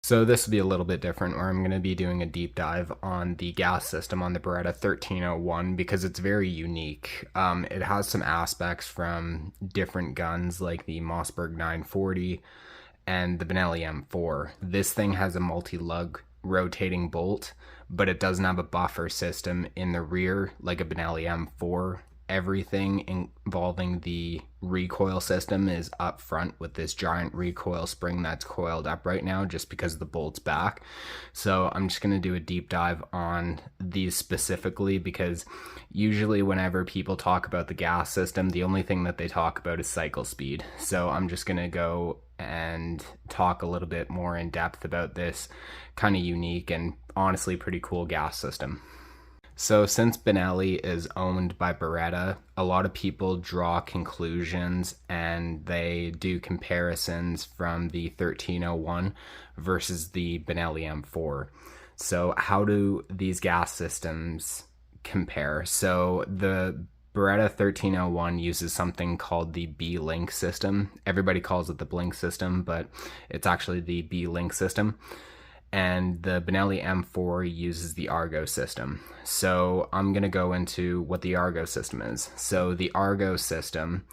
So this will be a little bit different where I'm going to be doing a deep dive on the gas system on the Beretta 1301 because it's very unique. It has some aspects from different guns like the Mossberg 940 and the Benelli M4. This thing has a multi-lug rotating bolt, but it doesn't have a buffer system in the rear like a Benelli M4. Everything involving the recoil system is up front with this giant recoil spring that's coiled up right now just because the bolt's back. So I'm just going to do a deep dive on these specifically because usually whenever people talk about the gas system, the only thing that they talk about is cycle speed. So I'm just going to go and talk a little bit more in depth about this kind of unique and honestly pretty cool gas system. So since Benelli is owned by Beretta, a lot of people draw conclusions and they do comparisons from the 1301 versus the Benelli M4. So how do these gas systems compare? So the Beretta 1301 uses something called the B-Link system. Everybody calls it the Blink system, but it's actually the B-Link system. And the Benelli M4 uses the Argo system. So I'm going to go into what the Argo system is. So the Argo system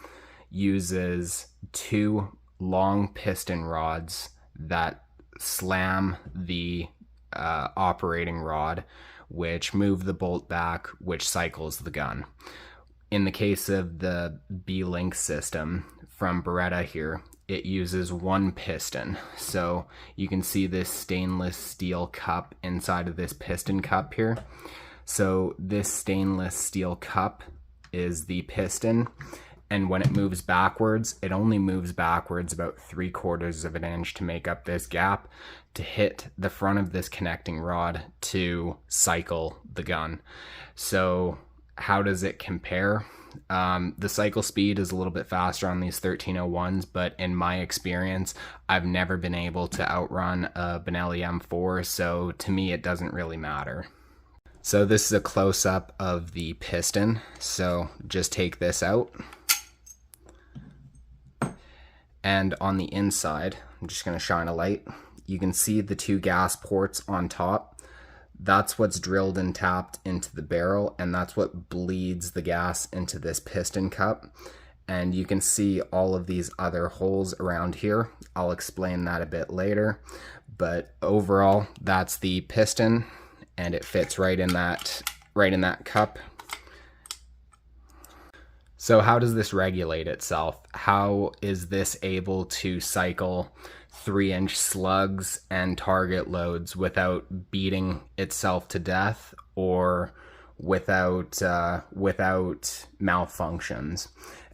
uses two long piston rods that slam the operating rod, which move the bolt back, which cycles the gun. In the case of the B-Link system from Beretta here, it uses one piston. So you can see this stainless steel cup inside of this piston cup here. So this stainless steel cup is the piston, and when it moves backwards, it only moves backwards about 3/4 of an inch to make up this gap to hit the front of this connecting rod to cycle the gun. So how does it compare? The cycle speed is a little bit faster on these 1301s, but in my experience, I've never been able to outrun a Benelli M4, so to me it doesn't really matter. So this is a close-up of the piston, so just take this out. And on the inside, I'm just going to shine a light. You can see the two gas ports on top. That's what's drilled and tapped into the barrel, and that's what bleeds the gas into this piston cup. And you can see all of these other holes around here. I'll explain that a bit later, but overall that's the piston, and it fits right in that cup. So how does this regulate itself? How is this able to cycle 3-inch slugs and target loads without beating itself to death or without malfunctions?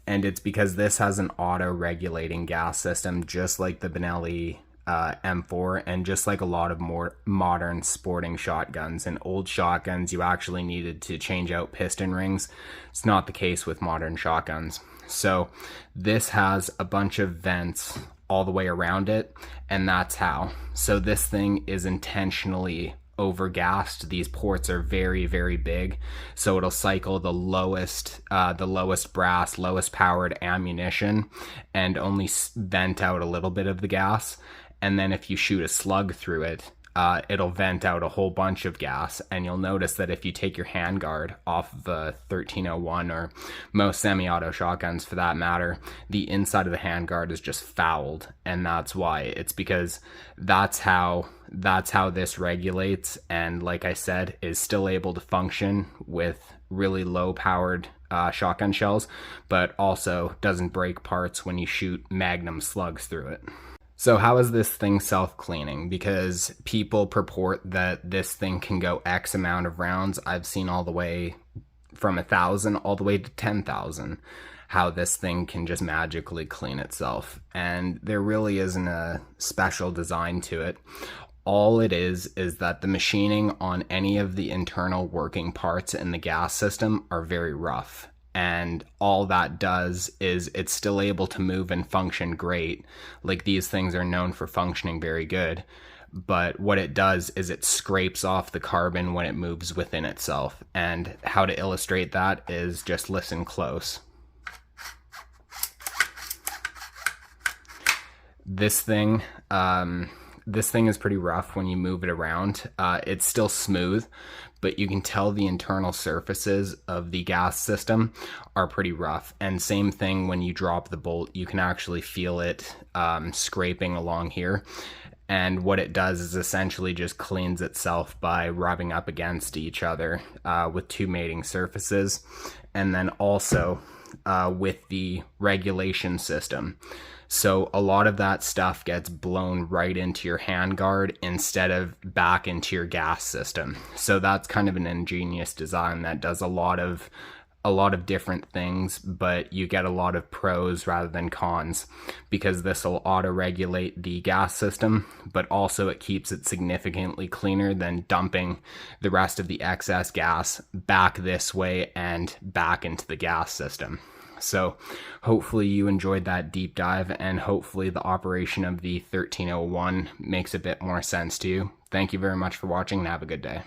And it's because this has an auto-regulating gas system just like the Benelli M4 and just like a lot of more modern sporting shotguns. In old shotguns, you actually needed to change out piston rings. It's not the case with modern shotguns. So this has a bunch of vents all the way around it, and that's how. So this thing is intentionally overgassed. These ports are very, very big, so it'll cycle the lowest brass, lowest powered ammunition, and only vent out a little bit of the gas. And then if you shoot a slug through it, it'll vent out a whole bunch of gas. And you'll notice that if you take your handguard off of a 1301 or most semi-auto shotguns for that matter, the inside of the handguard is just fouled. And that's why. It's because that's how this regulates, and like I said, is still able to function with really low powered shotgun shells, but also doesn't break parts when you shoot magnum slugs through it. So how is this thing self-cleaning? Because people purport that this thing can go X amount of rounds. I've seen all the way from 1,000 all the way to 10,000, how this thing can just magically clean itself. And there really isn't a special design to it. All it is that the machining on any of the internal working parts in the gas system are very rough. And all that does is it's still able to move and function great. Like, these things are known for functioning very good. But what it does is it scrapes off the carbon when it moves within itself. And how to illustrate that is just listen close. This thing, This thing is pretty rough when you move it around. It's still smooth, but you can tell the internal surfaces of the gas system are pretty rough. And same thing when you drop the bolt, you can actually feel it scraping along here. And what it does is essentially just cleans itself by rubbing up against each other with two mating surfaces. And then also with the regulation system. So a lot of that stuff gets blown right into your handguard instead of back into your gas system. So that's kind of an ingenious design that does a lot of different things, but you get a lot of pros rather than cons, because this will auto-regulate the gas system, but also it keeps it significantly cleaner than dumping the rest of the excess gas back this way and back into the gas system. So hopefully you enjoyed that deep dive, and hopefully the operation of the 1301 makes a bit more sense to you. Thank you very much for watching, and have a good day.